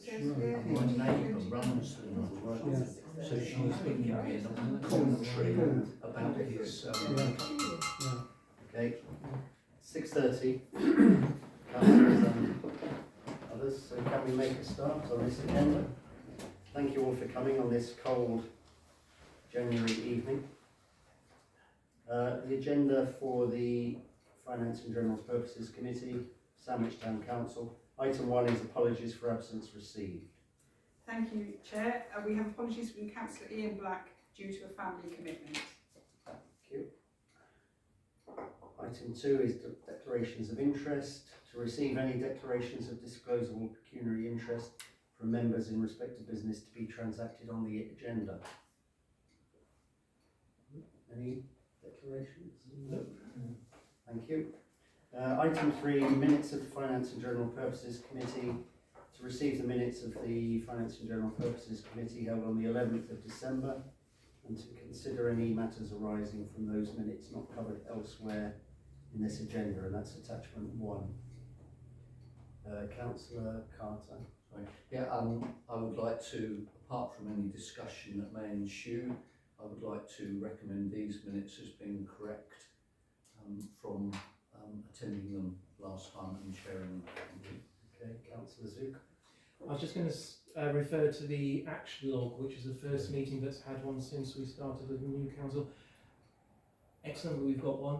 My neighbour runs the North, so she's been giving me a commentary about his. Okay, 6:30. Councillors and others. So can we make a start on this agenda? Thank you all for coming on this cold January evening. The agenda for the Finance and General Purposes Committee, Sandwich Town Council. Item 1 is apologies for absence received. Thank you, Chair. We have apologies from Councillor Ian Black due to a family commitment. Thank you. Item 2 is declarations of interest. To receive any declarations of disclosable pecuniary interest from members in respect of business to be transacted on the agenda. Any declarations? No. Thank you. Item 3, minutes of the Finance and General Purposes Committee. To receive the minutes of the Finance and General Purposes Committee held on the 11th of December and to consider any matters arising from those minutes not covered elsewhere in this agenda, and that's attachment 1. Councillor Carter. Sorry. Yeah, I would like to, apart from any discussion that may ensue, I would like to recommend these minutes as being correct from attending them last time and chairing them. Okay, Councillor Zook. I was just going to refer to the action log, which is the first meeting that's had one since we started with the new council. Excellent that we've got one.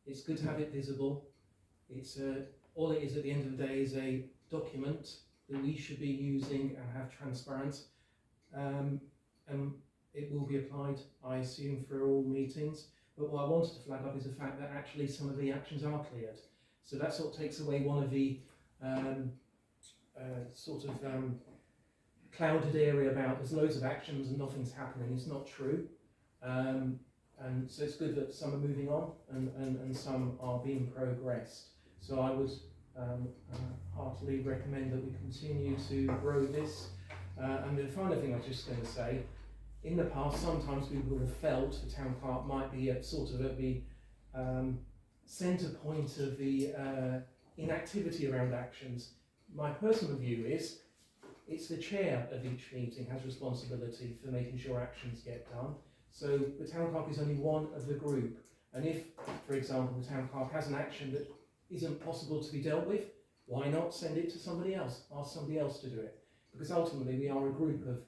It's good to have it visible. It's all it is at the end of the day is a document that we should be using and have transparent, and it will be applied, I assume, for all meetings. But what I wanted to flag up is the fact that actually some of the actions are cleared. So that sort of takes away one of the clouded area about there's loads of actions and nothing's happening. It's not true. And so it's good that some are moving on and some are being progressed. So I would heartily recommend that we continue to grow this. And the final thing I was just going to say, in the past, sometimes people have felt the town clerk might be at the centre point of the inactivity around actions. My personal view is it's the chair of each meeting has responsibility for making sure actions get done. So the town clerk is only one of the group. And if, for example, the town clerk has an action that isn't possible to be dealt with, why not send it to somebody else? Ask somebody else to do it. Because ultimately we are a group of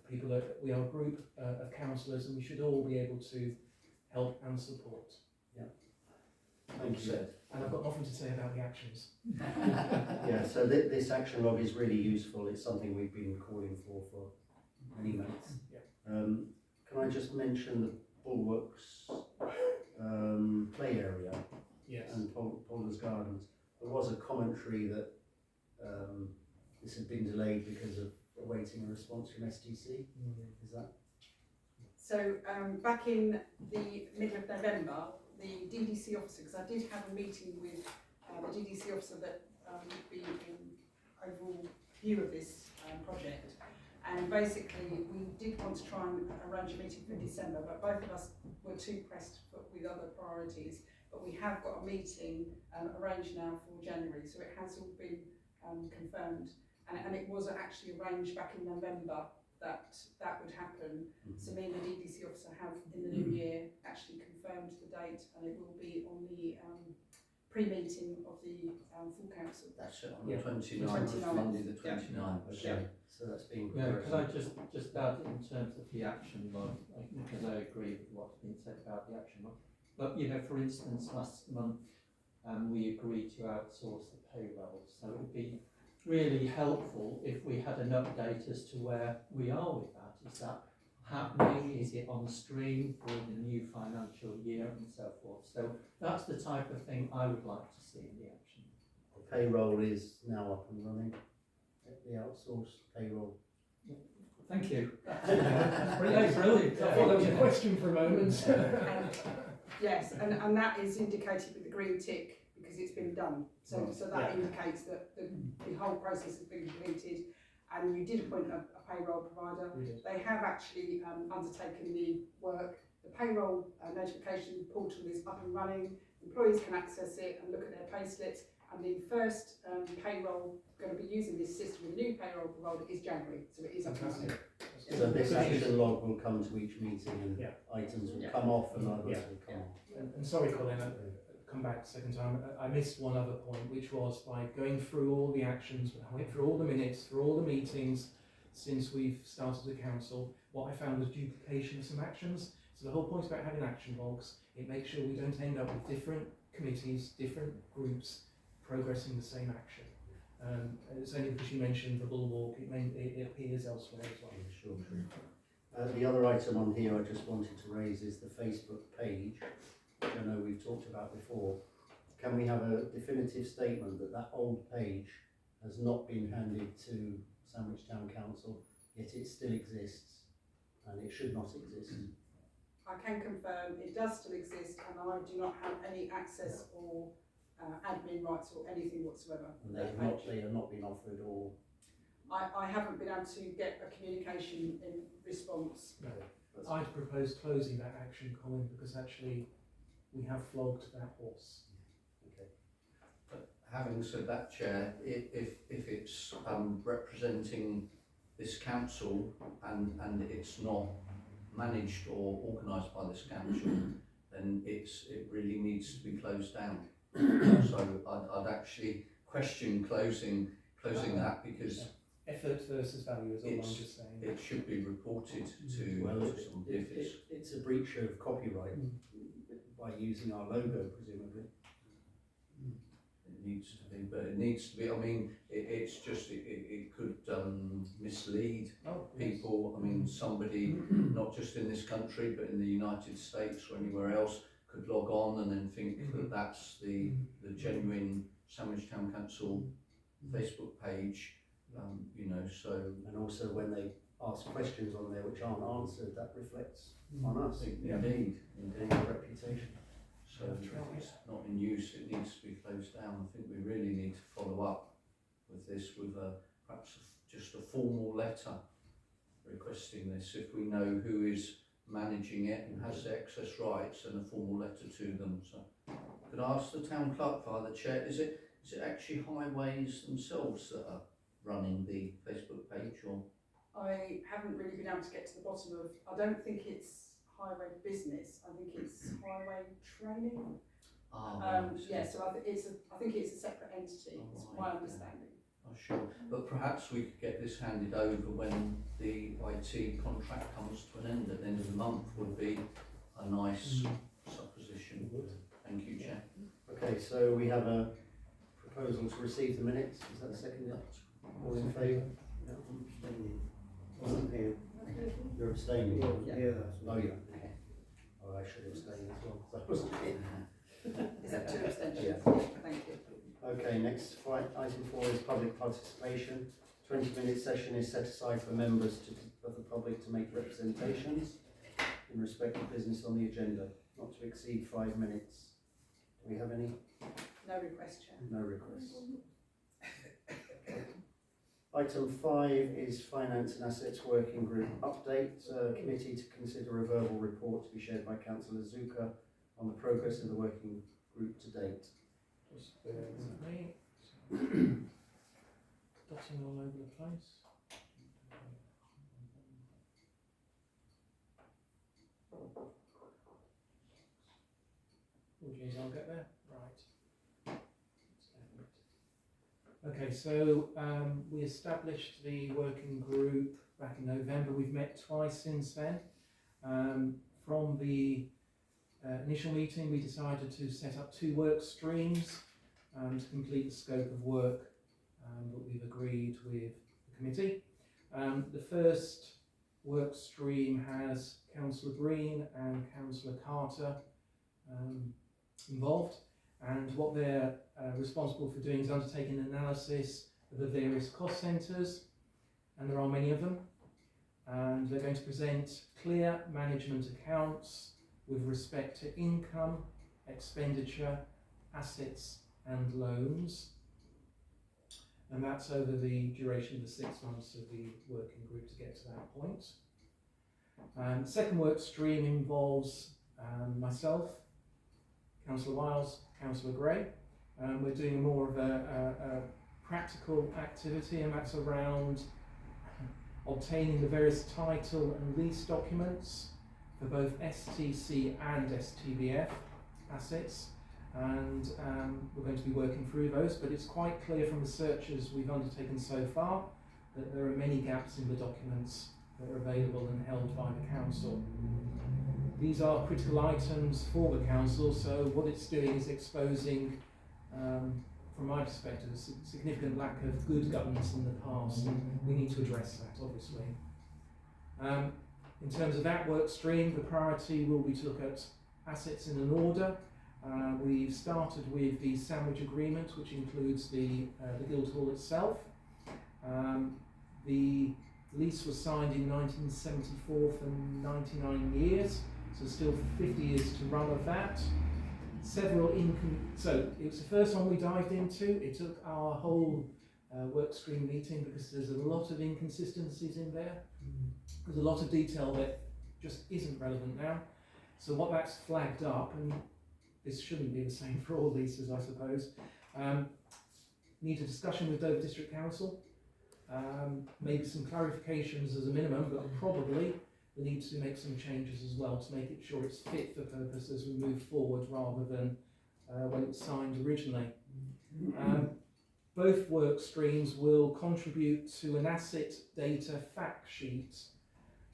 people, we are a group of councillors, and we should all be able to help and support. Yeah. Thank you. And I've got nothing to say about the actions. Yeah, so this action log is really useful. It's something we've been calling for many months. Yeah. Can I just mention the Bulwarks play area? Yes. And Polder's Gardens? There was a commentary that this had been delayed because of awaiting a response from STC. Is that? So back in the middle of November, the DDC officer, because I did have a meeting with the DDC officer that would be in overall view of this project, and basically we did want to try and arrange a meeting for December, but both of us were too pressed with other priorities. But we have got a meeting arranged now for January, so it has all been confirmed, and it was actually arranged back in November that would happen. So me and the DDC officer have in the new year actually confirmed the date, and it will be on the pre-meeting of the full council. That's it, on the 29th, Monday the 29th. Okay, yeah. So that's being could I just add in terms of the action log, because I agree with what's been said about the action log. But for instance, last month we agreed to outsource the payroll, so it would be really helpful if we had an update as to where we are with that. Is that happening? Is it on stream for the new financial year and so forth? So that's the type of thing I would like to see in the action. The payroll is now up and running. The outsourced payroll. Thank you. Brilliant. Brilliant. I thought that was a question for a moment. Yes, and that is indicated with the green tick because it's been done. So that indicates that the whole process has been completed, and you did appoint a payroll provider. They have actually undertaken the work. The payroll notification portal is up and running. Employees can access it and look at their pay slips, and the first payroll going to be using this system with the new payroll provider is January, so it is up and running. Fantastic. So this action log will come to each meeting and Yeah. items will Yeah. come off and others Yeah. will come on. And sorry, Colin, I'll come back a second time. I missed one other point, which was by going through all the actions, I went through all the minutes, through all the meetings since we've started the council. What I found was duplication of some actions. So the whole point about having action logs, it makes sure we don't end up with different committees, different groups progressing the same action. It's only because you mentioned the bulwark, it appears elsewhere as well. Yeah, sure. The other item on here I just wanted to raise is the Facebook page, which I know we've talked about before. Can we have a definitive statement that that old page has not been handed to Sandwich Town Council, yet it still exists and it should not exist? I can confirm it does still exist, and I do not have any access or admin rights or anything whatsoever. And they have not been offered, or I haven't been able to get a communication in response. No. I'd propose closing that action, Colin, because actually we have flogged that horse. okay. Having said that, Chair, if it's representing this council and it's not managed or organised by this council, then it really needs to be closed down. So I'd actually question closing that, because Effort versus value is all I'm just saying. it should be reported to Well, somebody if it's. it's a breach of copyright by using our logo, presumably. It needs to be, but it needs to be. I mean, it's just it could mislead people. I mean, somebody not just in this country but in the United States or anywhere else could log on and then think that that's the genuine Sandwich Town Council Facebook page. You know, so And also when they ask questions on there which aren't answered, that reflects on us. indeed. And our reputation. So if it's not in use, it needs to be closed down. I think we really need to follow up with this with perhaps just a formal letter requesting this. If we know who is managing it and has the access rights, and a formal letter to them. So could I ask the town clerk via the chair, is it actually highways themselves that are running the Facebook page, or? I haven't really been able to get to the bottom of. I don't think it's highway business. I think it's highway training. Yeah, so I think it's a separate entity. It's my understanding. Oh, sure. But perhaps we could get this handed over when the IT contract comes to an end at the end of the month. Would be a nice supposition. Thank you, Chair. Okay, so we have a proposal to receive the minutes. Is that seconded? All in favour? No, I'm abstaining. Wasn't here. You're abstaining? Yeah. Oh, yeah. Okay. Oh, I should abstain as well, because I wasn't here. Is that two abstentions? Yeah. Thank you. Okay, next item 4 is public participation. 20-minute session is set aside for members of the public to make representations in respect of business on the agenda, not to exceed 5 minutes. Do we have any? No request, Chair. No requests. Item 5 is Finance and Assets Working Group update. Committee to consider a verbal report to be shared by Councillor Zuka on the progress of the working group to date. Just bear with me. Dotting all over the place. Oh geez, I'll get there. Right. Okay, so we established the working group back in November. We've met twice since then. From the initial meeting, we decided to set up 2 work streams to complete the scope of work that we've agreed with the committee. The first work stream has Councillor Green and Councillor Carter involved, and what they're responsible for doing is undertaking an analysis of the various cost centres, and there are many of them, and they're going to present clear management accounts with respect to income, expenditure, assets and loans, and that's over the duration of the 6 months of the working group to get to that point. The second work stream involves myself, Councillor Wiles, Councillor Gray. We're doing more of a practical activity, and that's around obtaining the various title and lease documents for both STC and STBF assets, and we're going to be working through those, but it's quite clear from the searches we've undertaken so far that there are many gaps in the documents that are available and held by the council. These are critical items for the council, so what it's doing is exposing, from my perspective, a significant lack of good governance in the past, and we need to address that, obviously. In terms of that work stream, the priority will be to look at assets in an order. We've started with the sandwich agreement, which includes the Guildhall itself. The lease was signed in 1974 for 99 years, so still 50 years to run of that. So it was the first one we dived into. It took our whole work stream meeting because there's a lot of inconsistencies in there. There's a lot of detail that just isn't relevant now. So what that's flagged up, and this shouldn't be the same for all leases, I suppose, need a discussion with Dover District Council. Maybe some clarifications as a minimum, but probably we need to make some changes as well to make it sure it's fit for purpose as we move forward rather than when it was signed originally. Both work streams will contribute to an asset data fact sheet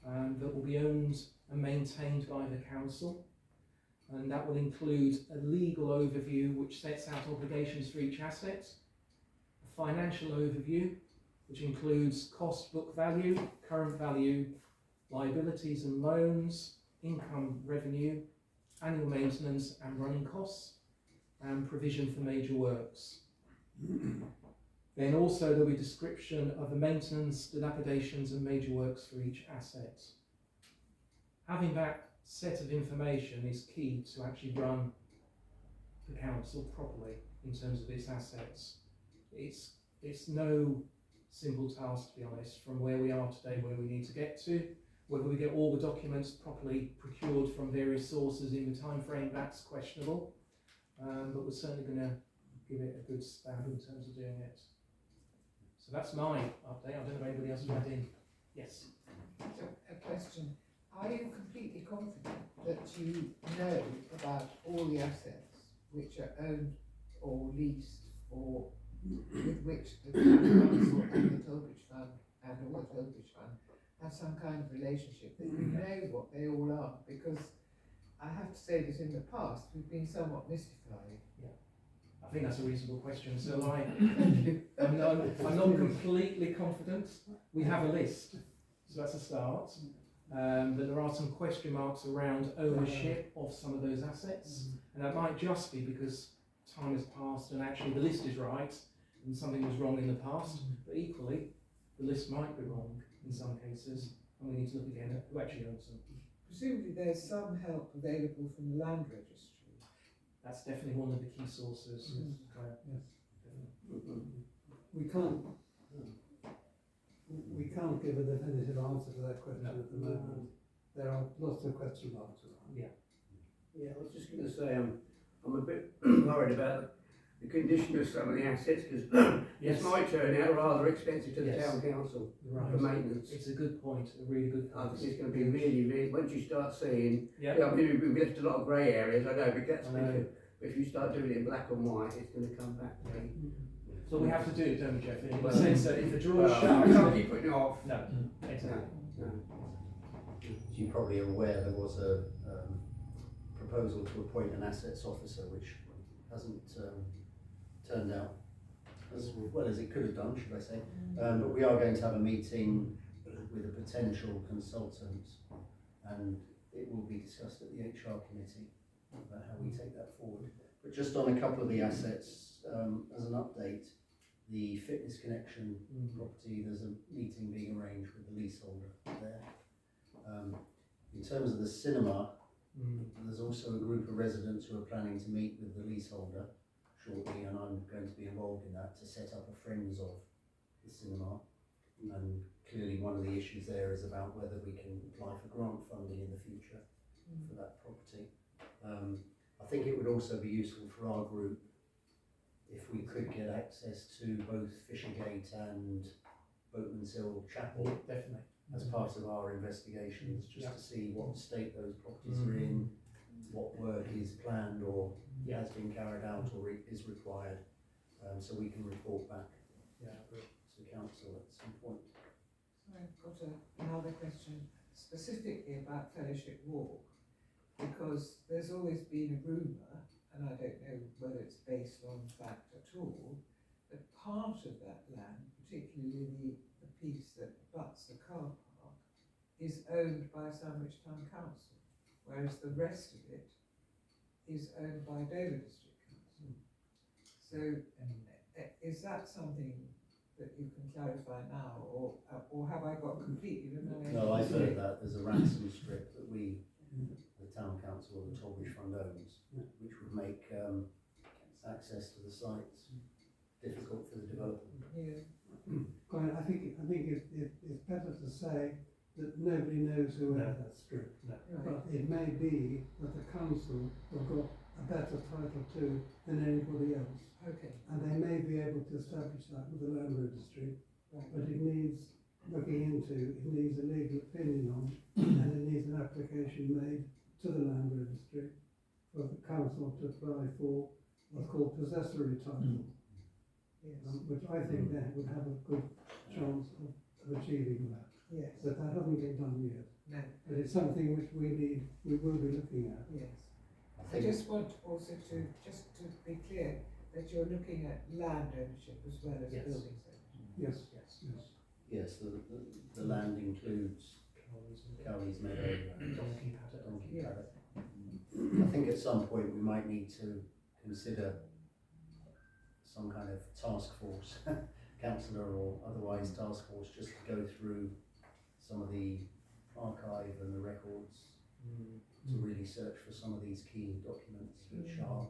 that will be owned and maintained by the council, and that will include a legal overview which sets out obligations for each asset, a financial overview which includes cost, book value, current value, liabilities and loans, income, revenue, annual maintenance and running costs, and provision for major works. Then also there'll be a description of the maintenance, dilapidations and major works for each asset. Having that set of information is key to actually run the council properly in terms of its assets. It's no simple task, to be honest, from where we are today, where we need to get to. Whether we get all the documents properly procured from various sources in the time frame, that's questionable. But we're certainly going to give it a good stab in terms of doing it. So that's my update. I don't know if anybody else would add in. Yes? So, a question. Are you completely confident that you know about all the assets which are owned or leased or with which the council and the Tilbridge Fund or the Tilbridge Fund have some kind of relationship, that you know what they all are? Because I have to say that in the past we've been somewhat mystified. I think that's a reasonable question. So I'm not completely confident. We have a list, so that's a start. But there are some question marks around ownership of some of those assets, and that might just be because time has passed and actually the list is right and something was wrong in the past, but equally the list might be wrong in some cases and we need to look again at who actually owns them. Presumably there's some help available from the land registry. That's definitely one of the key sources. We can't give a definitive answer to that question at the moment. There are lots of question marks around. Yeah, I was just going to say I'm a bit worried about the condition of some of the assets because this might turn out rather expensive to the town council for maintenance. It's a good point, a really good point. I think it's going to be really, once you start seeing, I mean, we've left a lot of grey areas, I know, but if you start doing it in black and white, it's going to come back. So we have to do it, don't we, Jeff? In Well, the sense that if the draw is I shut, can't keep putting it off. no, exactly. No. As you probably are aware, there was a proposal to appoint an assets officer, which hasn't turned out as well as it could have done, should I say. But we are going to have a meeting with a potential consultant, and it will be discussed at the HR committee about how we take that forward. But just on a couple of the assets, as an update, the Fitness Connection property, there's a meeting being arranged with the leaseholder there. In terms of the cinema, there's also a group of residents who are planning to meet with the leaseholder shortly, and I'm going to be involved in that to set up a friends of the cinema. And clearly one of the issues there is about whether we can apply for grant funding in the future for that property. I think it would also be useful for our group if we could get access to both Fishergate and Boatman's Hill Chapel Definitely. as part of our investigations, just Yeah. to see what state those properties are in, what work is planned or has been carried out or is required, so we can report back Yeah, agree. to council at some point. So I've got another question specifically about Fellowship Walk, because there's always been a rumour, and I don't know whether it's based on fact at all, that part of that land, particularly the piece that abuts the car park, is owned by Sandwich Town Council, whereas the rest of it is owned by Dover District Council. So is that something that you can clarify now, or have I got completely the wrong? No, I've heard that there's a ransom strip that we, the town council or the Torbridge Fund owns, which would make access to the sites difficult for the developer. Yeah. Colin, I think it's better to say that nobody knows who owns that strip. No. Right. But it may be that the council have got a better title to than anybody else. Okay. And they may be able to establish that with the land registry, Right. but it needs looking into, it needs a legal opinion on, and it needs an application made to the land registry for the council to apply for what's called possessory title, Yes. which I think they would have a good chance of achieving that. Yes. But that hasn't been done yet. No. But it's something which we will be looking at. Yes. I I think just want also to be clear that you're looking at land ownership as well as Yes. buildings ownership. Yes, Yes. yes. yes, the land includes Cowley's Meadow and Donkey paddock. Donkey Yeah. Paddock. I think at some point we might need to consider some kind of task force, councillor or otherwise task force, just to go through some of the archive and the records to really search for some of these key documents which are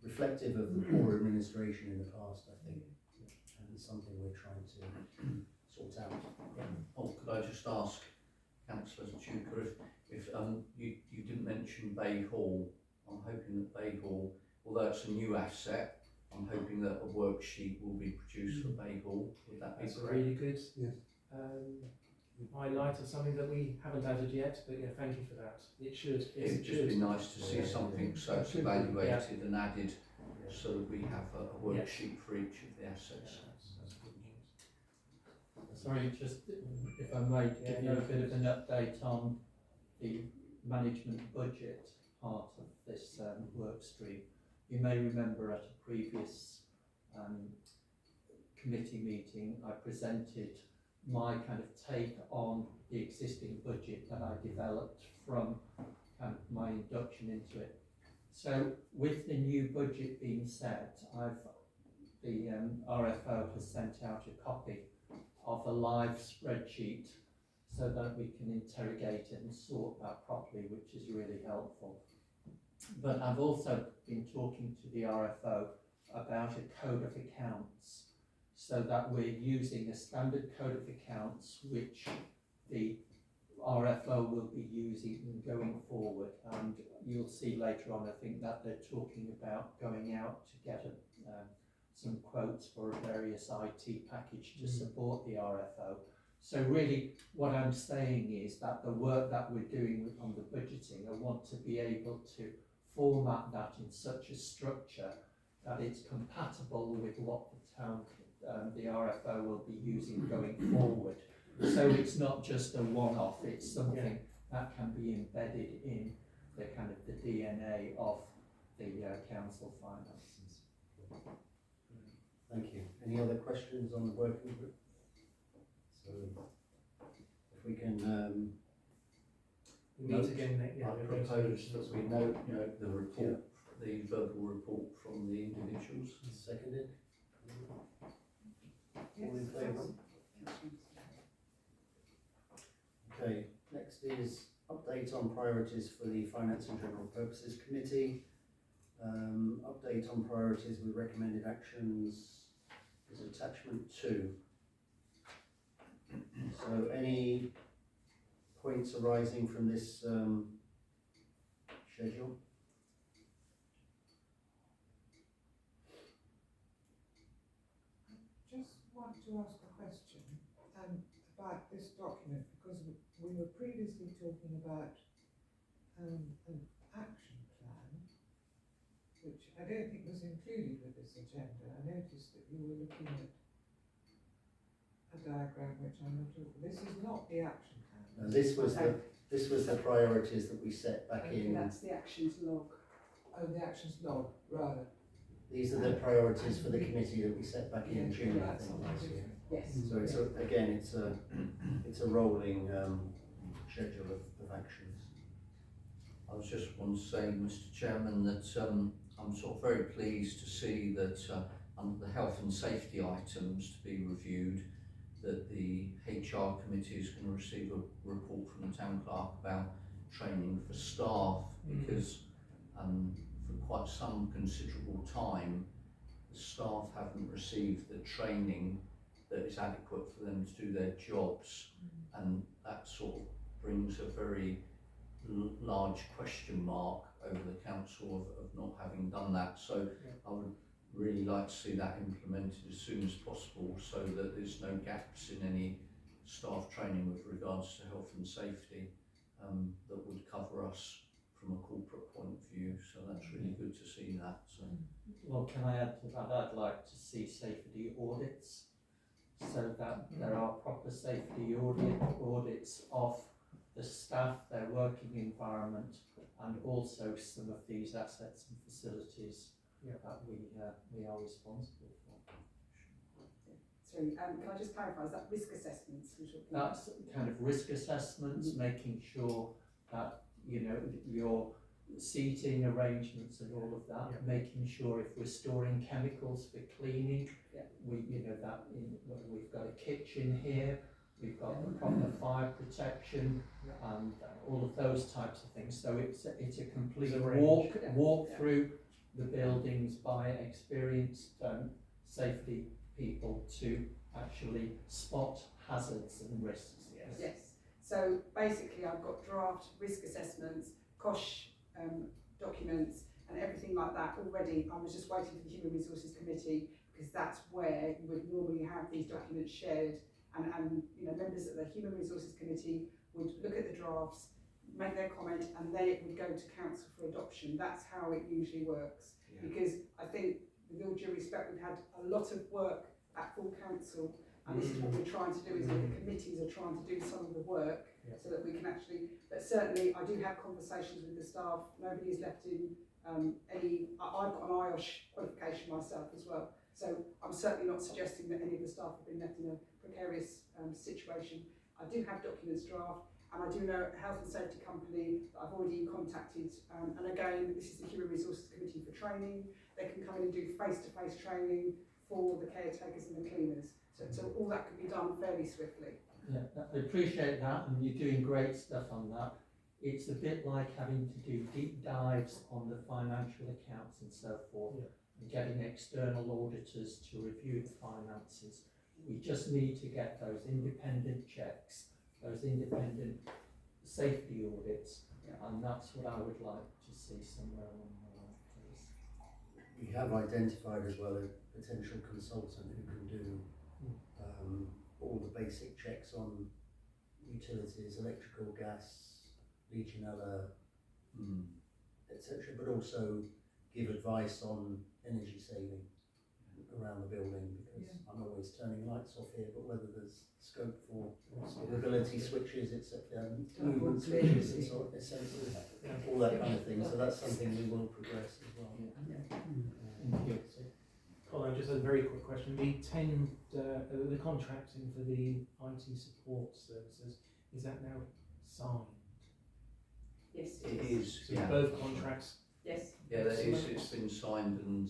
reflective of the poor administration in the past, I think, and it's something we're trying to sort out. Oh, could I just ask Councillor Tuker if you didn't mention Bay Hall. I'm hoping that Bay Hall, although it's a new asset, I'm hoping that a worksheet will be produced for Bay Hall. Would that be That's a correct? really good Yes. highlight of something that we haven't added yet, but yeah, thank you for that. It should. It would just be nice to see something so it's evaluated and added, so that we have a worksheet for each of the assets. That's good news. Sorry, just if I may give you a bit of an update on the management budget part of this work stream. You may remember at a previous committee meeting, I presented my kind of take on the existing budget that I developed from my induction into it. So with the new budget being set, the RFO has sent out a copy of a live spreadsheet so that we can interrogate it and sort that properly, which is really helpful. But I've also been talking to the RFO about a code of accounts, so that we're using a standard code of accounts which the RFO will be using going forward. And you'll see later on, I think, that they're talking about going out to get some quotes for a various IT package to support the RFO. So really what I'm saying is that the work that we're doing on the budgeting, I want to be able to format that in such a structure that it's compatible with what the town, the RFO will be using going forward. So it's not just a one-off, it's something that can be embedded in the kind of the DNA of the council finances. Thank you. Any other questions on the working group? So if we can We meet again I propose that we note, the report, the verbal report from the individuals. Seconded. All in favour? Okay, next is update on priorities for the Finance and General Purposes Committee. Update on priorities with recommended actions is attachment 2. So any points arising from this schedule? about this document because we were previously talking about an action plan, which I don't think was included with this agenda. I noticed that you were looking at a diagram which I'm not sure. This is not the action plan. And this was the priorities that we set back in. That's the actions log. Oh, the actions log, rather. These are the priorities for the committee that we set back in Yes, June, I that's think, something last year. different. Yes. So it's a rolling schedule of actions. I was just want to say, Mr. Chairman, that I'm sort of very pleased to see that under the health and safety items to be reviewed, that the HR committee is going to receive a report from the town clerk about training for staff, because for quite some considerable time the staff haven't received the training that is adequate for them to do their jobs, and that sort of brings a very large question mark over the council of not having done that. So I would really like to see that implemented as soon as possible, so that there's no gaps in any staff training with regards to health and safety that would cover us from a corporate point of view. So that's really good to see that. So. Well, can I add to that? I'd like to see safety audits, so that there are proper safety audits of the staff, their working environment, and also some of these assets and facilities that we are responsible for. Sorry, can I just clarify, is that risk assessments we're talking about? That's kind of risk assessments, making sure that, you know, your seating arrangements and all of that, making sure if we're storing chemicals for cleaning, we, you know, that we've got a kitchen here, we've got the proper fire protection, and all of those types of things. So it's a complete walk through the buildings by experienced safety people to actually spot hazards and risks. Yes. So basically I've got draft risk assessments, COSH documents and everything like that already. I was just waiting for the Human Resources Committee, because that's where you would normally have these documents shared, and you know, members of the Human Resources Committee would look at the drafts, make their comment, and then it would go to council for adoption. That's how it usually works. Because I think, with all due respect, we've had a lot of work at full council, and this is what we're trying to do, is that the committees are trying to do some of the work so that we can actually, but certainly I do have conversations with the staff. Nobody is left in I've got an IOSH qualification myself as well, so I'm certainly not suggesting that any of the staff have been left in a precarious situation. I do have documents draft, and I do know a health and safety company that I've already contacted, and again, this is the Human Resources Committee for training. They can come in and do face-to-face training for the caretakers and the cleaners. So all that can be done fairly swiftly. Yeah, I appreciate that, and you're doing great stuff on that. It's a bit like having to do deep dives on the financial accounts and so forth, and getting external auditors to review the finances. We just need to get those independent checks, those independent safety audits, and that's what I would like to see somewhere along the line, please. We have identified as well a potential consultant who can do all the basic checks on utilities, electrical, gas, Legionella, etc., but also give advice on energy saving around the building, because I'm always turning lights off here, but whether there's scope for mobility switches, etc., movement switches, essentially, all that kind of thing. So that's something we will progress as well. Colin, just a very quick question. The contracting for the IT support services, is that now signed? Yes. It is. So both contracts. Yes. Yeah, that is. It's been signed and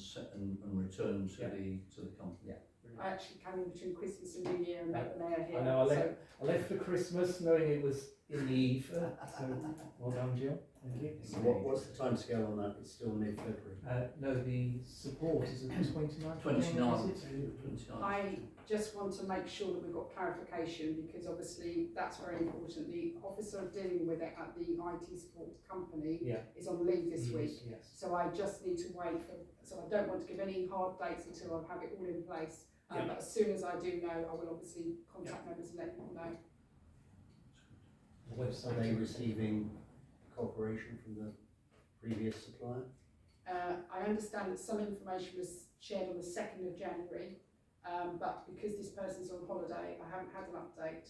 returned to the company. I actually came in between Christmas and New Year and met the mayor here. I know. I left for Christmas knowing it was in the ether. So well done, Jill. Thank you. So what's the timescale on that? It's still mid-February. No, the support is the 29th. 29th. I just want to make sure that we've got clarification, because obviously that's very important. The officer dealing with it at the IT support company Yeah. is on leave this week. Yes. So I just need to wait for, so I don't want to give any hard dates until I have it all in place. But as soon as I do know, I will obviously contact members and let people know. The website. Are they receiving cooperation from the previous supplier? I understand that some information was shared on the 2nd of January, but because this person's on holiday, I haven't had an update.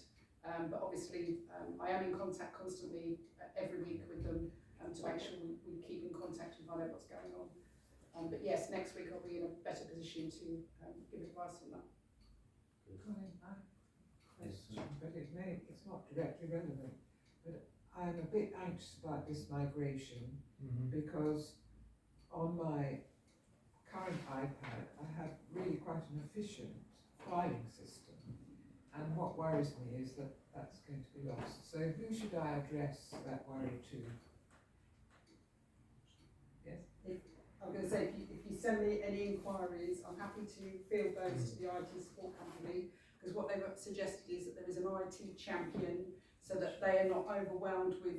But obviously, I am in contact constantly every week with them to make sure we keep in contact and find out what's going on. But yes, next week I'll be in a better position to give advice on that. Colin, I have a question, but it's not directly relevant. But I'm a bit anxious about this migration because on my current iPad I have really quite an efficient filing system, and what worries me is that that's going to be lost. So who should I address that worry to? Yes? I'm going to say, if you send me any inquiries, I'm happy to field those to the IT support company, because what they've suggested is that there is an IT champion so that they are not overwhelmed with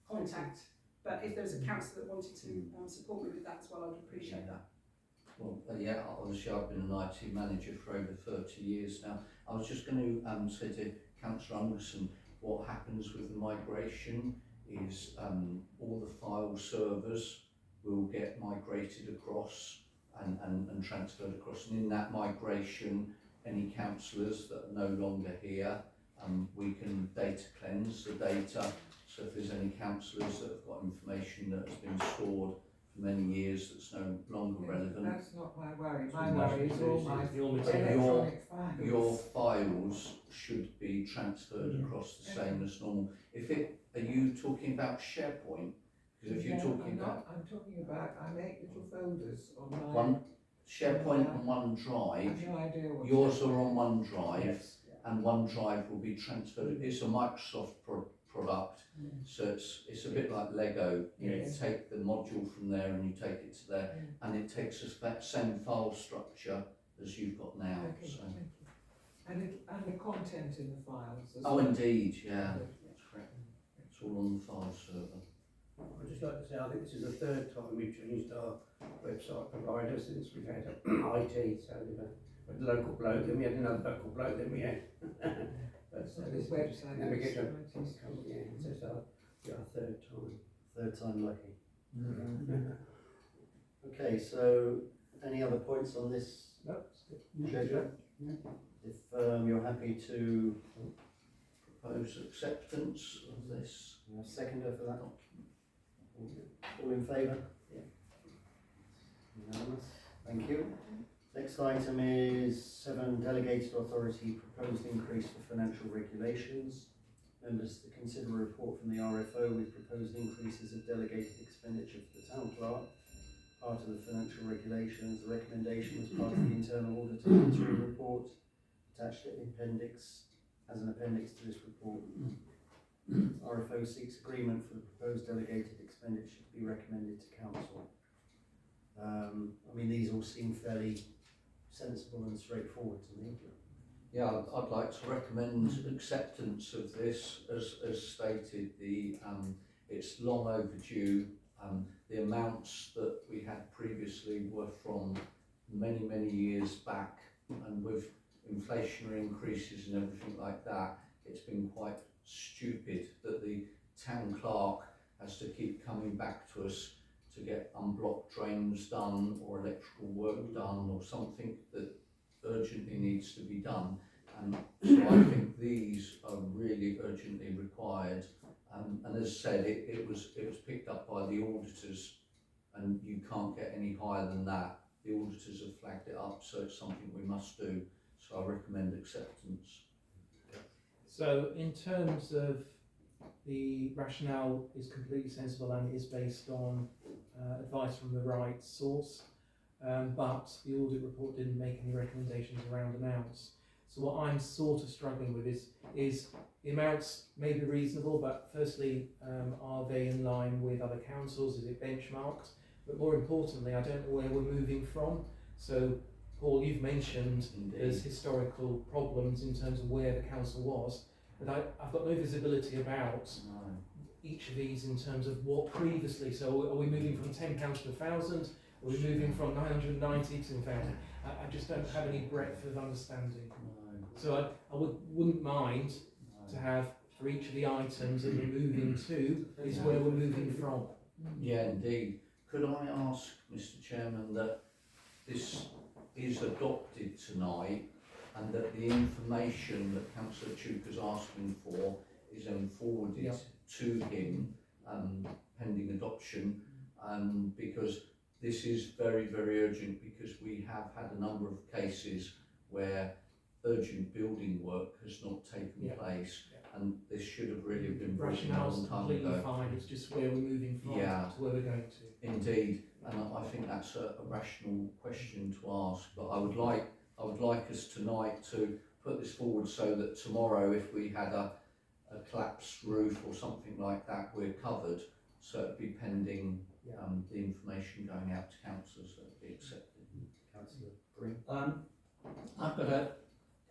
contact. But if there's a councillor that wanted to support me with that as well, I'd appreciate that. Well, yeah, obviously I've been an IT manager for over 30 years now. I was just going to say to Councillor Anderson, what happens with the migration is all the file servers will get migrated across and transferred across, and in that migration any councillors that are no longer here, we can data cleanse the data, so if there's any councillors that have got information that has been stored for many years that's no longer relevant. That's not my worry. My worry is all my your electronic files. Your files should be transferred across the same as normal. Are you talking about SharePoint? Because if you're talking I'm talking about, I make little folders on my SharePoint and OneDrive, I have no idea what yours are on OneDrive, Yes. and OneDrive will be transferred. It's a Microsoft product, so it's a bit like Lego. You take the module from there and you take it to there, and it takes us that same file structure as you've got now. Okay, So. thank you. And the content in the files as Oh, well. indeed, yeah, that's correct. It's all on the file server. I'd just like to say, I think this is the third time we've changed our website provider since we've had IT. So we've had a local bloke, then we had another local bloke, then we had. So this website then we get is a IT. so it's our third time. Third time lucky. Okay, so any other points on this No, it's good. schedule? If you're happy to Propose acceptance of this. have a seconder for that. All in favour? Yeah. Unanimous. Thank you. Next item is 7, delegated authority proposed increase for financial regulations. Members to consider a report from the RFO with proposed increases of delegated expenditure for the town clerk. Part of the financial regulations, the recommendation was part of the internal auditor interim report attached to as an appendix to this report. RFO seeks agreement for the proposed delegated expenditure to be recommended to council. I mean, these all seem fairly sensible and straightforward to me. Yeah, I'd like to recommend acceptance of this. As stated, it's long overdue. The amounts that we had previously were from many years back, and with inflationary increases and everything like that, it's been quite stupid that the town clerk has to keep coming back to us to get unblocked drains done or electrical work done or something that urgently needs to be done. And so I think these are really urgently required. And as said, it was picked up by the auditors, and you can't get any higher than that. The auditors have flagged it up, so it's something we must do. So I recommend acceptance. So in terms of the rationale is completely sensible and is based on advice from the right source, but the audit report didn't make any recommendations around amounts. So what I'm sort of struggling with is the amounts may be reasonable, but firstly, are they in line with other councils? Is it benchmarked? But more importantly, I don't know where we're moving from. So, Paul, you've mentioned there's historical problems in terms of where the council was, but I've got no visibility about each of these in terms of what previously. So, are we moving from £10 to 1,000? Are we moving from 990 to 1,000? I just don't have any breadth of understanding. So I wouldn't mind to have for each of the items that we're moving to is where we're moving from. Yeah, indeed. Could I ask, Mr. Chairman, that this is adopted tonight and that the information that Councillor Tuke is asking for is then forwarded to him pending adoption, because this is very, very urgent, because we have had a number of cases where urgent building work has not taken place, and this should have really been brought in a long time ago. Fine. It's just where we're moving from to where we're going to. Indeed, and I think that's a rational question to ask. But I would like us tonight to put this forward so that tomorrow, if we had a collapsed roof or something like that, we're covered. So it'd be pending the information going out to councillors that would be accepted. Councillor Green. I've got a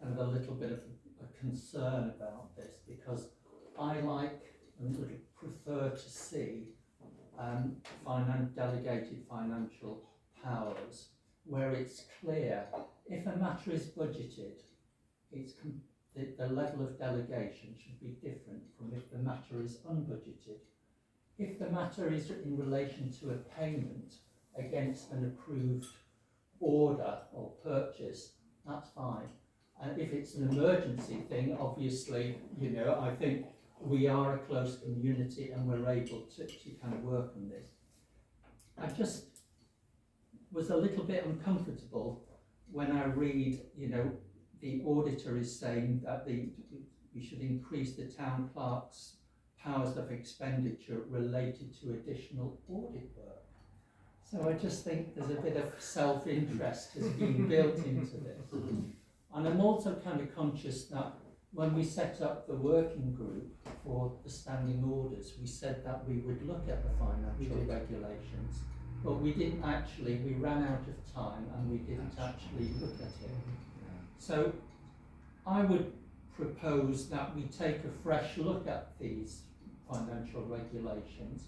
kind of a little bit of a concern about this, because I like and would prefer to see delegated financial powers where it's clear if a matter is budgeted, the level of delegation should be different from if the matter is unbudgeted. If the matter is in relation to a payment against an approved order or purchase, that's fine. And if it's an emergency thing, obviously, you know, I think we are a close community and we're able to kind of work on this. I just was a little bit uncomfortable when I read, you know, the auditor is saying that we should increase the town clerk's powers of expenditure related to additional audit work. So I just think there's a bit of self-interest has been built into this. And I'm also kind of conscious that when we set up the working group for the standing orders, we said that we would look at the financial regulations, but we didn't actually, we ran out of time and we didn't actually look at it. So I would propose that we take a fresh look at these financial regulations,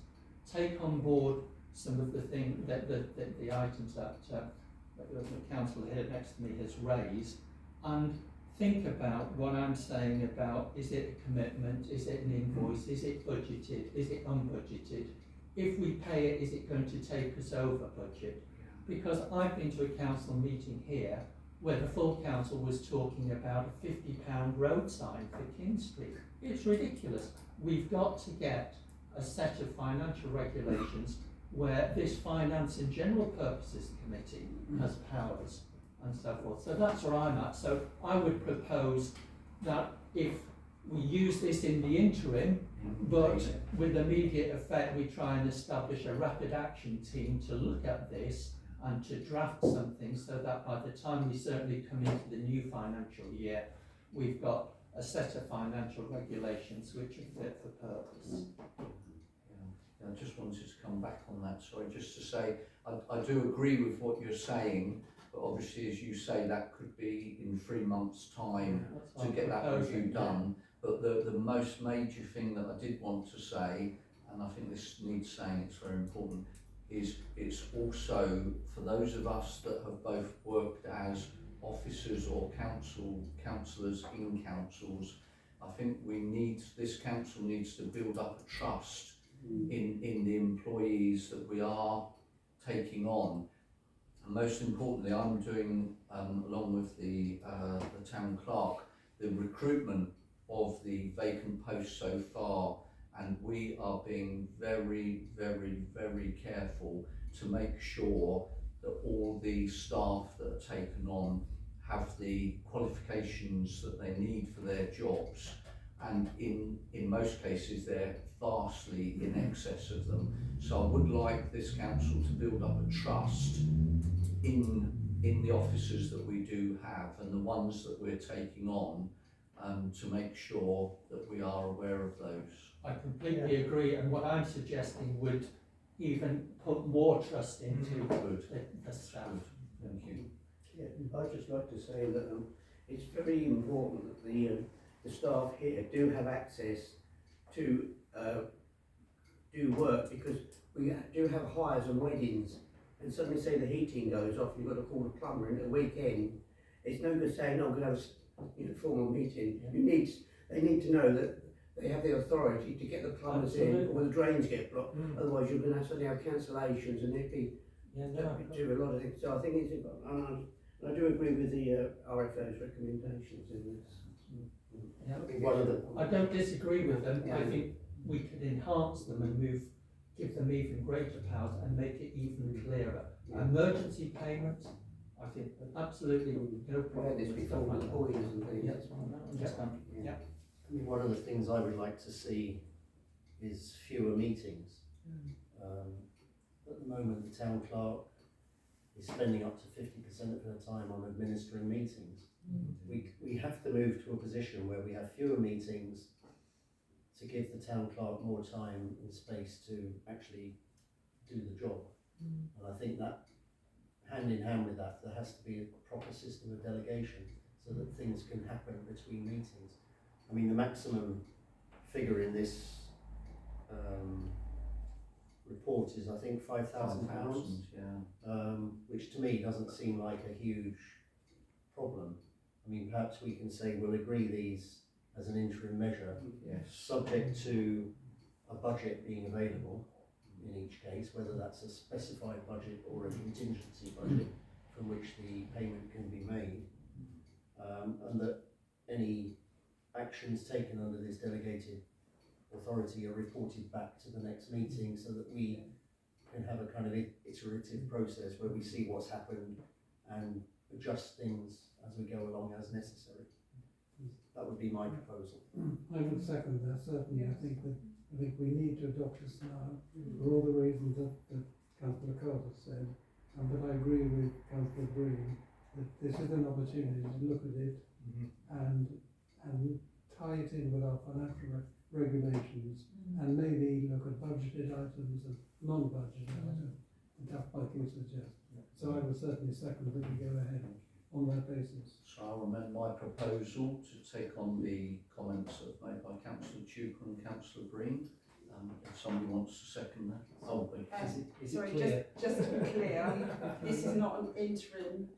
take on board some of the things that the items that the council here next to me has raised, and think about what I'm saying about, is it a commitment, is it an invoice, is it budgeted, is it unbudgeted? If we pay it, is it going to take us over budget? Because I've been to a council meeting here where the full council was talking about a £50 road sign for King Street. It's ridiculous. We've got to get a set of financial regulations where this Finance and General Purposes Committee has powers and so forth. So that's where I'm at. So I would propose that if we use this in the interim, but with immediate effect, we try and establish a rapid action team to look at this and to draft something so that by the time we certainly come into the new financial year, we've got a set of financial regulations which are fit for purpose. I just wanted to come back on that, sorry, just to say, I do agree with what you're saying, but obviously, as you say, that could be in 3 months' time to get that review done. But the most major thing that I did want to say, and I think this needs saying, it's very important, is it's also for those of us that have both worked as officers or councillors in councils. I think this council needs to build up a trust in the employees that we are taking on. And most importantly, I'm doing, along with the town clerk, the recruitment of the vacant posts so far, and we are being very, very, very careful to make sure that all the staff that are taken on have the qualifications that they need for their jobs, and in most cases they're vastly in excess of them. So I would like this council to build up a trust in in the officers that we do have and the ones that we're taking on, to make sure that we are aware of those. I completely agree, and what I'm suggesting would even put more trust into Good. the staff. Good. Thank you. Yeah, I'd just like to say that it's very important that the staff here do have access to do work, because we do have hires and weddings, and suddenly say the heating goes off, you've got to call the plumber in at the weekend. It's no good saying, "Oh, I'm going to have a formal meeting." They need to know that they have the authority to get the plumbers in, or the drains get blocked. Otherwise, you're going to suddenly have cancellations, and it'd be do a lot of things. So I think it's important. And I do agree with the RFO's recommendations in this. I don't disagree with them. I think we could enhance them and give them even greater powers and make it even clearer. Emergency payments, I think absolutely no problem this with before stuff like with that. boys and things. Yes, I understand. Yeah. I mean, one of the things I would like to see is fewer meetings. At the moment, the town clerk is spending up to 50% of her time on administering meetings. We have to move to a position where we have fewer meetings to give the town clerk more time and space to actually do the job. And I think that hand in hand with that, there has to be a proper system of delegation so that things can happen between meetings. I mean, the maximum figure in this report is, I think, £5,000, which to me doesn't seem like a huge problem. I mean, perhaps we can say we'll agree these as an interim measure, subject to a budget being available in each case, whether that's a specified budget or a contingency budget from which the payment can be made, and that any actions taken under this delegated authority are reported back to the next meeting, so that we can have a kind of iterative process where we see what's happened and adjust things as we go along as necessary. That would be my proposal. I would second that, certainly. I think we need to adopt this now for all the reasons that Councillor Carter said. But I agree with Councillor Breen that this is an opportunity to look at it and tie it in with our financial regulations, and maybe look at budgeted items and non-budgeted items, like you suggest. So I would certainly second that we go ahead on that basis. So I'll amend my proposal to take on the comments that were made by Councillor Duke and Councillor Breen. If somebody wants to second that. Is Sorry, it clear? just to be clear, this is not an interim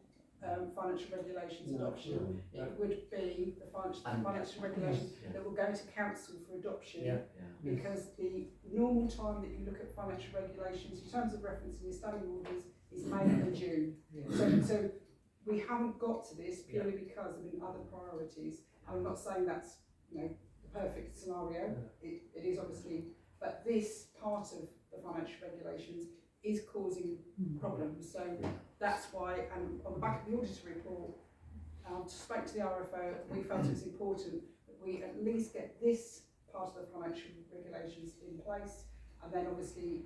financial regulations adoption. It would be the financial regulations that will go to council for adoption, because the normal time that you look at financial regulations, your terms of reference and your standing orders, is May and June. So we haven't got to this purely because of other priorities. I'm not saying that's the perfect scenario. It is obviously, but this part of the financial regulations is causing problems. So that's why, and on the back of the auditor report, spoke to the RFO, we felt it's important that we at least get this part of the financial regulations in place, and then obviously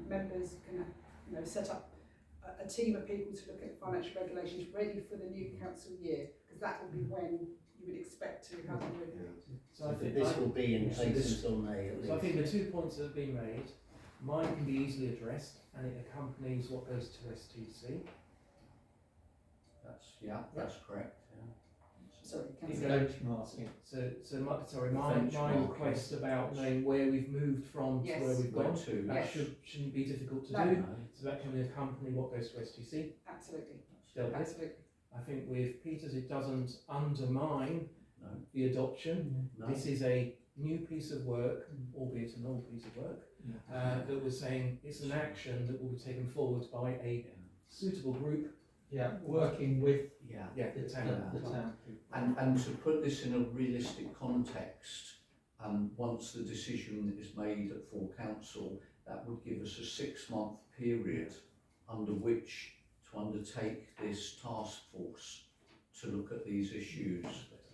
members can set up a team of people to look at financial regulations ready for the new council year, because that will be when you would expect to have them ready. So I think this will be in place until May at least. So I think the 2 points that have been made, mine can be easily addressed, and it accompanies what goes to STC. That's correct. Sorry, It's councillor. Benchmarking. My Benchmark, request about knowing where we've moved from to where we've gone, to. that Yes. shouldn't be difficult to No. do. So that can accompany what goes to STC. Absolutely, Dealt with. absolutely. I think with Peters, it doesn't undermine No. the adoption. No. This is a new piece of work, albeit an old piece of work, that we're saying it's an action that will be taken forward by a suitable group. Working with The town. the town. And to put this in a realistic context, once the decision is made at full council, that would give us a 6-month period under which to undertake this task force to look at these issues.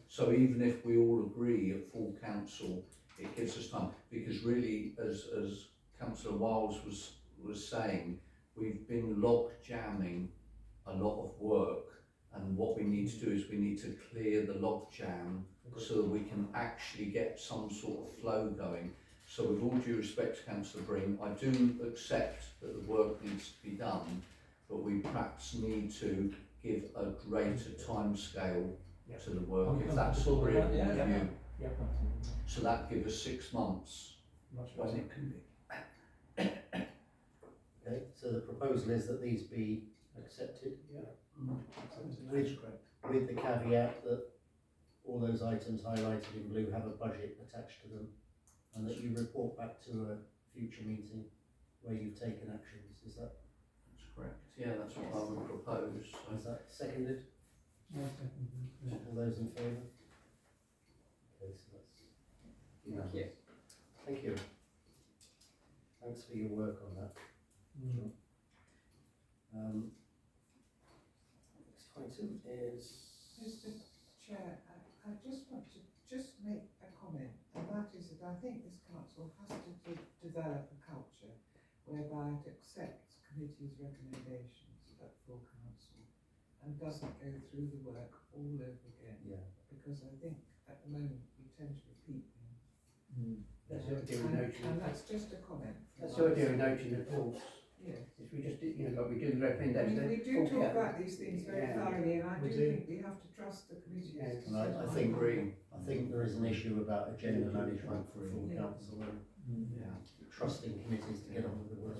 So even if we all agree at full council, it gives us time, because really, as Councillor Wiles was saying, we've been log jamming a lot of work, and what we need to do is we need to clear the log jam so that we can actually get some sort of flow going. So with all due respect to Councillor Breen, I do accept that the work needs to be done, but we perhaps need to give a greater timescale Yeah. to the work, I'm if that's comfortable with agreeable that, with yeah. you. Yeah, So that give us 6 months much when better. it can be. Okay, so the proposal is that these be accepted, Yeah. with the caveat that all those items highlighted in blue have a budget attached to them, and that you report back to a future meeting where you've taken actions. Is that, That's correct. Yeah, that's what I would propose. is that seconded? All those in favour? Okay, so that's unanimous. Thank you. Thanks for your work on that. Mm. Next item is. Mr. Chair, I just want to make a comment, and that is that I think this council has to develop a culture whereby it accepts committees' recommendations at full council and doesn't go through the work all over again. Yeah. Because I think at the moment we tend to repeat things. That's the idea of noting. And that's just a comment. That's the idea of noting the reports. Yes. If we just, like we do the I recommendations. mean, we do talk about these things very Yeah. thoroughly, and I We do do. think we have to trust the committees. Yeah. to And I set think our- I think there is an issue about agenda management for full Yeah. council and Yeah. trusting committees to get on with the work.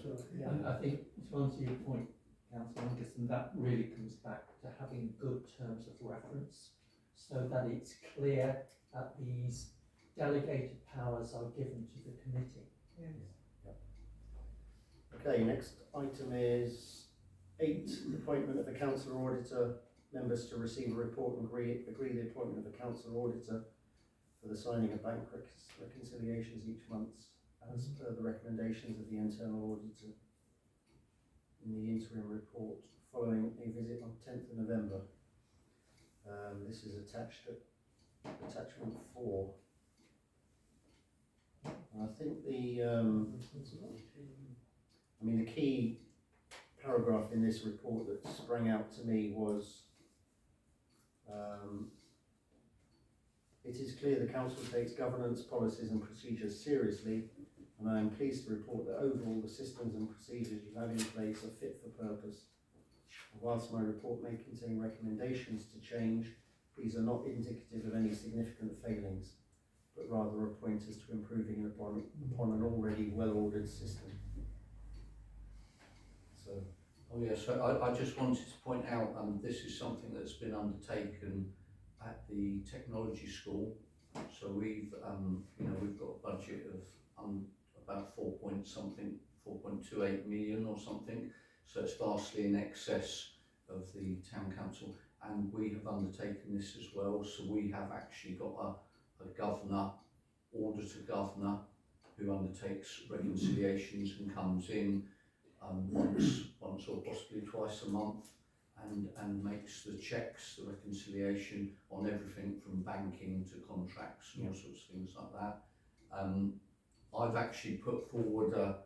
And I think, to answer your point, Councillor Anderson, that really comes back to having good terms of reference, so that it's clear that these delegated powers are given to the committee. Yes. Okay, next item is 8, appointment of a council auditor. Members to receive a report and agree the appointment of a council auditor for the signing of bank reconciliations each month, as per the recommendations of the internal auditor in the interim report following a visit on 10th of November. This is attached at attachment 4. And I think the key paragraph in this report that sprang out to me was, it is clear the council takes governance, policies and procedures seriously, and I am pleased to report that overall the systems and procedures you have in place are fit for purpose. And whilst my report may contain recommendations to change, these are not indicative of any significant failings, but rather are pointers to improving upon an already well-ordered system. So, Oh yeah, so I just wanted to point out, this is something that's been undertaken at the technology school. So we've got a budget of about 4.28 million or something. So it's vastly in excess of the town council, and we have undertaken this as well. So we have actually got a governor, auditor governor, who undertakes reconciliations and comes in once or possibly twice a month and makes the checks, the reconciliation on everything from banking to contracts and all sorts of things like that. I've actually put forward a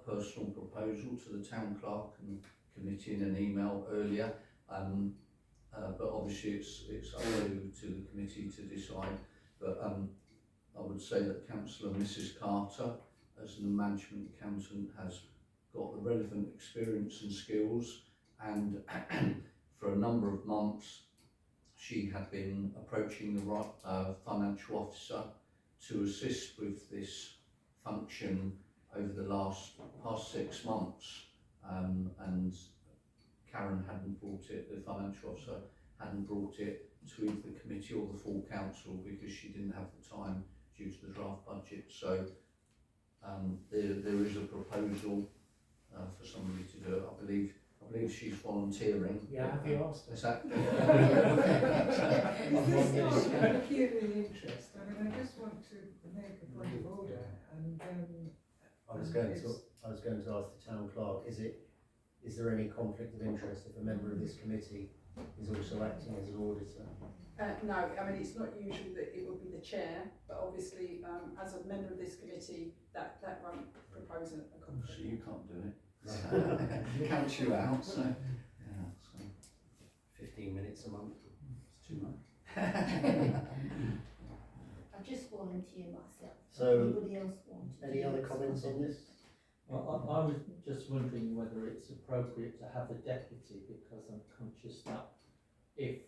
personal proposal to the town clerk and committee in an email earlier, but obviously it's up to the committee to decide. But I would say that Councillor Mrs. Carter, as the management accountant, has got the relevant experience and skills, and for a number of months she had been approaching the financial officer to assist with this function over the past 6 months, and Karen hadn't brought it, the financial officer hadn't brought it to either the committee or the full council because she didn't have the time due to the draft budget. So there is a proposal for somebody to do it. I believe she's volunteering. Yeah, have you asked her? Is that? Is this not of pecuniary interest? I mean, I just want to make a point of order, and I was going to ask the town clerk, is there any conflict of interest if a member of this committee is also acting as an auditor? No, I mean, it's not usual that it would be the chair, but obviously, as a member of this committee, that won't propose a conflict. So you can't do it. Count you out. So yeah. 15 minutes a month. It's too much. I just volunteer myself. So, Anybody else want to? Any do other it? comments on this? Well, I was just wondering whether it's appropriate to have a deputy, because I'm conscious that if,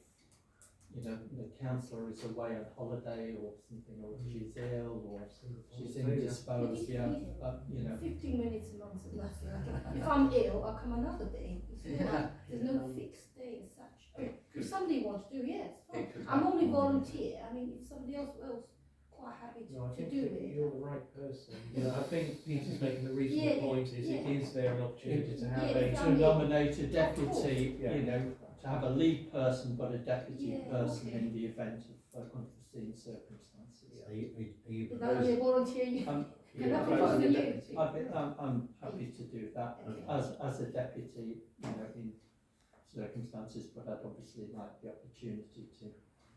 you know, the councillor is away on holiday or something, or she's ill, or she's indisposed, you know. 15 minutes a month is nothing. If I'm ill, I'll come another day. It's not like there's no fixed day as such. I mean, if somebody wants to do, yes, fine. I'm only volunteer. I mean, if somebody else quite happy No, I to think do it. you're the right person. Yeah, I think Peter's making the reasonable Yeah, point is yeah. is there an opportunity to have Yeah, a To nominate a deputy, Yeah. you know, to have a lead person but a deputy Yeah, person okay. in the event of unforeseen circumstances. Are you Is that proposing? only a volunteer? You Um, can Yeah, I proposing propose a for you? deputy? I'm happy to do that Okay. as a deputy, you know, in circumstances, but I'd obviously like the opportunity to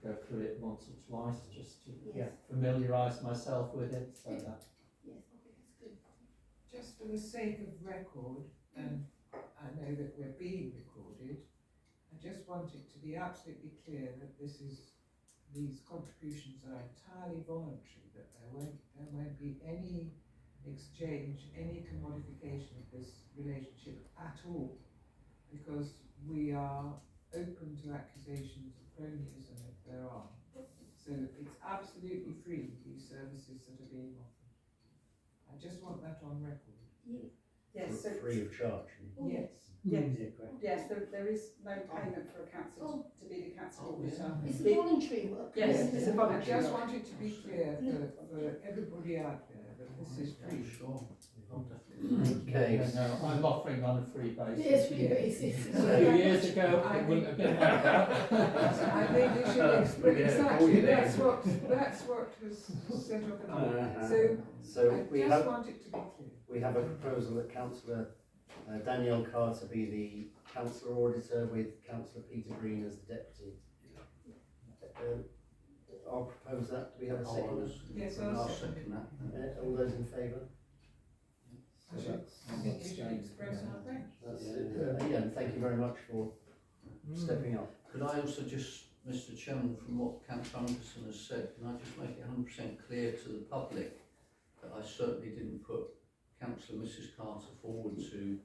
go through it once or twice just to Yes. familiarise myself with it, so that Yes, okay, that's good. Just for the sake of record, and I know that we're being recorded, I just want it to be absolutely clear that these contributions are entirely voluntary, that there won't be any exchange, any commodification of this relationship at all, because we are open to accusations of cronyism if there are. So it's absolutely free, these services that are being offered. I just want that on record. Yeah. Yes, so, Free of charge. Oh, Yes. yes, Yeah, correct. yes, there is no payment for a council to be the council auditor. It's a voluntary work. Yes, it's a I voluntary just work. want it to be clear for everybody out there that this is free. Sure. Oh, definitely. Okay. no, I'm offering on a free basis. Yes, free basis. A few years ago, I it wouldn't have been like that. I think you should explain, Yeah, exactly, call you that's what has set up an Uh-huh. So So I we just have want it to be clear. we have a proposal that Councillor Danielle Carter be the councillor auditor with Councillor Peter Green as the deputy. I'll propose that. Do we have a second? Yes, I'll I'll second that. All those in favour? I think you should express our thanks. That's it. Yeah, and thank you very much for stepping up. Could I also just, Mr Chairman, from what Councillor Anderson has said, can I just make it 100% clear to the public that I certainly didn't put Councillor Mrs Carter forward to,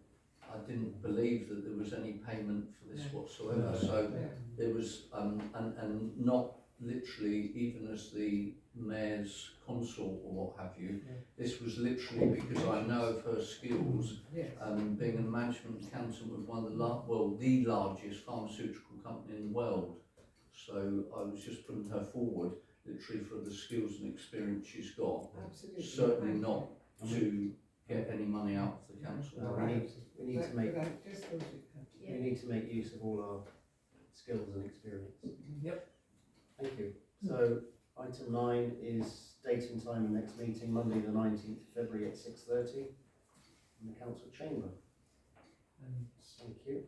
I didn't believe that there was any payment for this whatsoever, so Yeah. there was, and not literally even as the mayor's consort or what have you, this was literally because I know of her skills, Yes. being a management accountant with one of the largest pharmaceutical company in the world. So I was just putting her forward literally for the skills and experience she's got, Absolutely. certainly Thank not you. to get any money out of the council. No, we need to make But I just thought it had to. we need to make use of all our skills and experience. Yep. Thank you. So item 9 is date and time of next meeting, Monday the 19th of February at 6:30 in the council chamber. And Thank you.